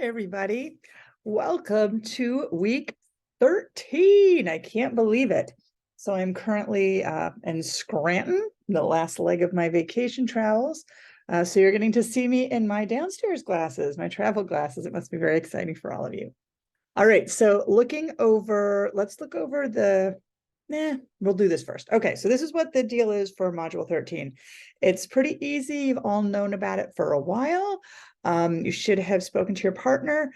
everybody. Welcome to week 13. I can't believe it. So I'm currently in Scranton, the last leg of my vacation travels. So you're getting to see me in my downstairs glasses, my travel glasses. It must be very exciting for all of you. All right, so let's look over we'll do this first. Okay, so this is what the deal is for module 13. It's pretty easy. You've all known about it for a while. You should have spoken to your partner.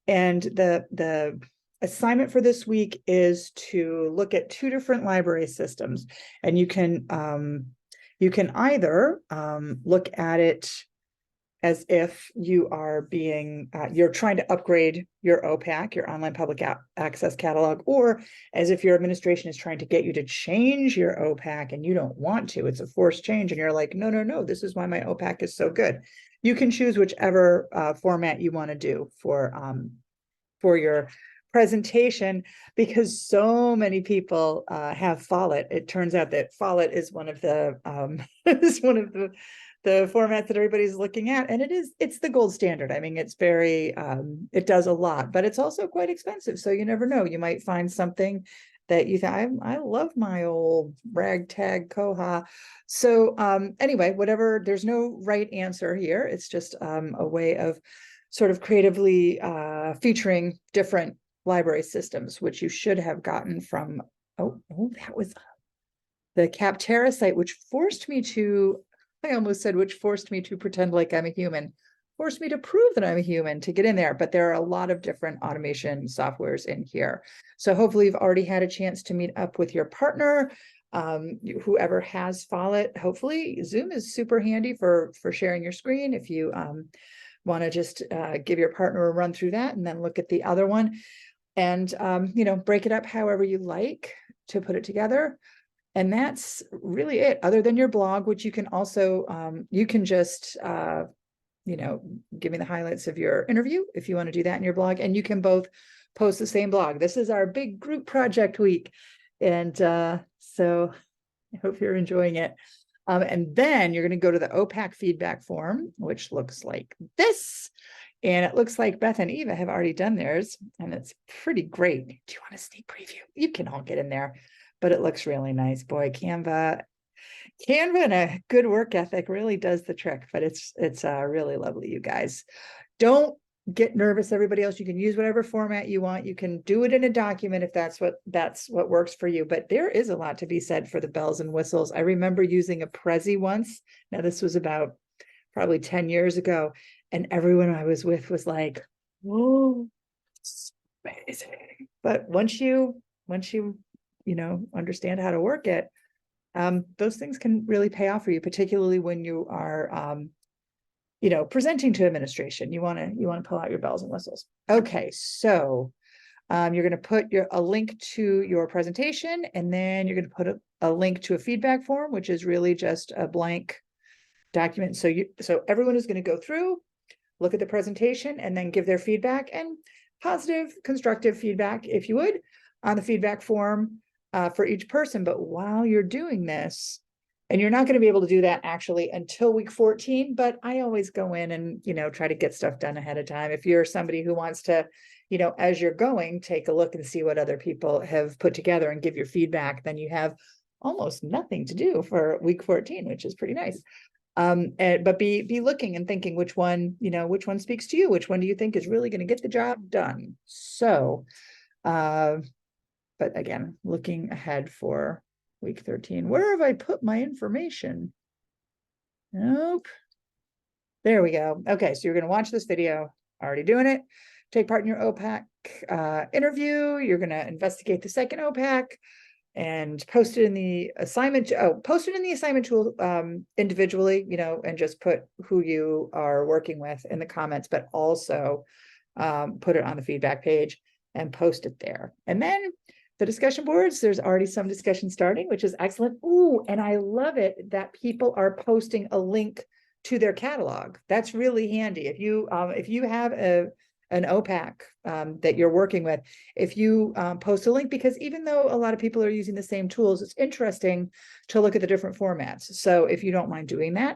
And the assignment for this week is to look at two different library systems. And you can either look at it as if you are you're trying to upgrade your OPAC, your online public access catalog, or as if your administration is trying to get you to change your OPAC and you don't want to. It's a forced change and you're like, no, this is why my OPAC is so good. You can choose whichever format you want to do for your presentation, because so many people have Follett. It turns out that Follett is one of the the formats that everybody's looking at, and it's the gold standard. I mean, it's very it does a lot, but it's also quite expensive, so you never know, you might find something that you think, I love my old ragtag Koha. So anyway, whatever, there's no right answer here. It's just a way of sort of creatively featuring different library systems, which you should have gotten from that was the Capterra site, which forced me to pretend like I'm a human, forced me to prove that I'm a human to get in there. But there are a lot of different automation softwares in here. So hopefully you've already had a chance to meet up with your partner, whoever has Follett. Hopefully Zoom is super handy for sharing your screen. If you want to just give your partner a run through that and then look at the other one and, break it up however you like to put it together. And that's really it, other than your blog, which you can also, you can just, give me the highlights of your interview if you want to do that in your blog, and you can both post the same blog. This is our big group project week. And so I hope you're enjoying it. And then you're going to go to the OPAC feedback form, which looks like this. And it looks like Beth and Eva have already done theirs, and it's pretty great. Do you want a sneak preview? You can all get in there, but it looks really nice. Boy, Canva and a good work ethic really does the trick, but it's really lovely, you guys. Don't get nervous, everybody else. You can use whatever format you want. You can do it in a document if that's what works for you. But there is a lot to be said for the bells and whistles. I remember using a Prezi once. Now, this was about probably 10 years ago. And everyone I was with was like, whoa, it's amazing. But once you understand how to work it, those things can really pay off for you, particularly when you are presenting to administration. You want to pull out your bells and whistles. Okay, so you're going to put a link to your presentation, and then you're going to put a link to a feedback form, which is really just a blank document. So everyone is going to go through, look at the presentation, and then give their feedback, and positive, constructive feedback, if you would, on the feedback form for each person. But while you're doing this, and you're not going to be able to do that actually until week 14, but I always go in and, try to get stuff done ahead of time. If you're somebody who wants to, as you're going, take a look and see what other people have put together and give your feedback, then you have almost nothing to do for week 14, which is pretty nice. But be looking and thinking which one speaks to you, which one do you think is really going to get the job done. So, but again, looking ahead for week 13, where have I put my information? Nope. There we go. Okay, so you're going to watch this video, already doing it. Take part in your OPAC interview. You're going to investigate the second OPAC and post it in the assignment. Post it in the assignment tool individually, and just put who you are working with in the comments, but also put it on the feedback page and post it there. And then the discussion boards, there's already some discussion starting, which is excellent. Ooh, and I love it that people are posting a link to their catalog. That's really handy. If you have an OPAC that you're working with, if you post a link, because even though a lot of people are using the same tools, it's interesting to look at the different formats. So if you don't mind doing that,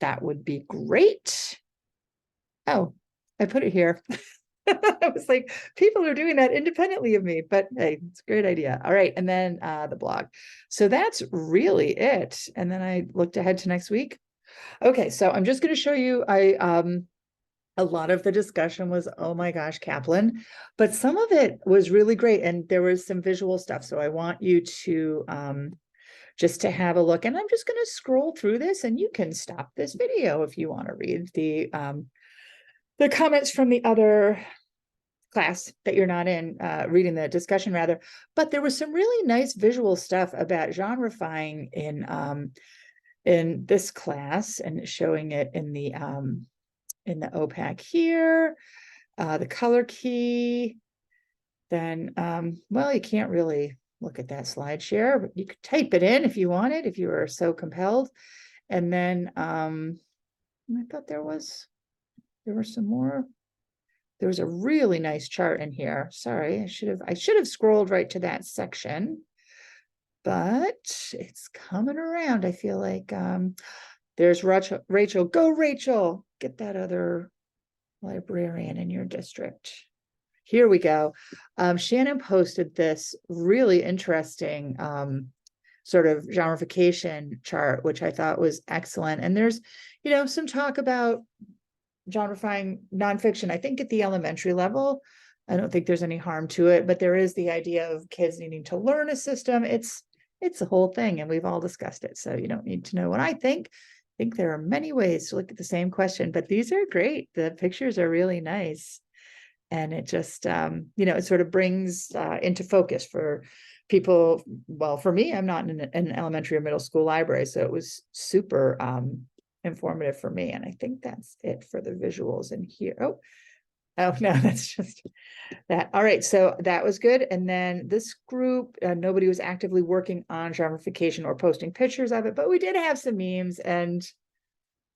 that would be great. Oh, I put it here. I was like, people are doing that independently of me, but hey, it's a great idea. All right. And then the blog. So that's really it. And then I looked ahead to next week. Okay. So I'm just going to show you, a lot of the discussion was, oh my gosh, Kaplan, but some of it was really great. And there was some visual stuff. So I want you to, just to have a look, and I'm just going to scroll through this, and you can stop this video if you want to read the comments from the other class that you're not in, reading the discussion rather. But there was some really nice visual stuff about genreifying in this class, and showing it in the OPAC here, the color key. Then, well, you can't really look at that slide share, but you could type it in if you wanted, if you were so compelled. And then I thought there were some more. There was a really nice chart in here. Sorry, I should have scrolled right to that section, but it's coming around. I feel like there's Rachel. Go, Rachel. Get that other librarian in your district. Here we go. Shannon posted this really interesting sort of genreification chart, which I thought was excellent. And there's, some talk about genreifying nonfiction. I think at the elementary level, I don't think there's any harm to it, but there is the idea of kids needing to learn a system. It's a whole thing, and we've all discussed it. So you don't need to know what I think. I think there are many ways to look at the same question, but these are great. The pictures are really nice. And it just, it sort of brings into focus for people. Well, for me, I'm not in an elementary or middle school library, so it was super informative for me. And I think that's it for the visuals in here. Oh, no, that's just that. All right, so that was good. And then this group, nobody was actively working on genreification or posting pictures of it, but we did have some memes, and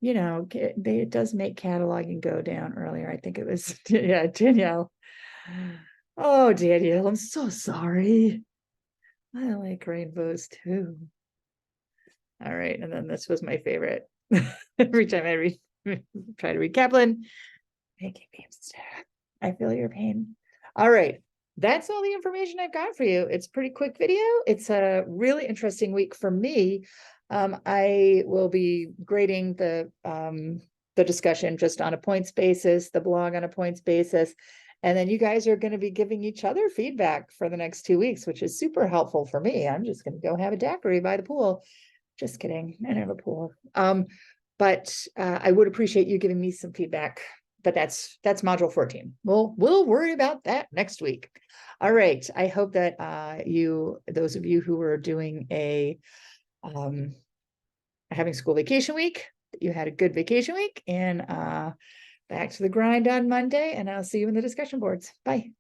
it does make cataloging go down earlier. I think it was, yeah, Danielle. Oh, Danielle, I'm so sorry. I like rainbows too. All right, and then this was my favorite. Every time I try to read Kaplan, making memes. I feel your pain. All right, that's all the information I've got for you. It's a pretty quick video. It's a really interesting week for me. I will be grading the discussion just on a points basis, the blog on a points basis. And then you guys are going to be giving each other feedback for the next 2 weeks, which is super helpful for me. I'm just going to go have a daiquiri by the pool. Just kidding. I don't have a pool. But I would appreciate you giving me some feedback. But that's module 14. We'll worry about that next week. All right. I hope that those of you who are doing having school vacation week, you had a good vacation week, and back to the grind on Monday, and I'll see you in the discussion boards. Bye.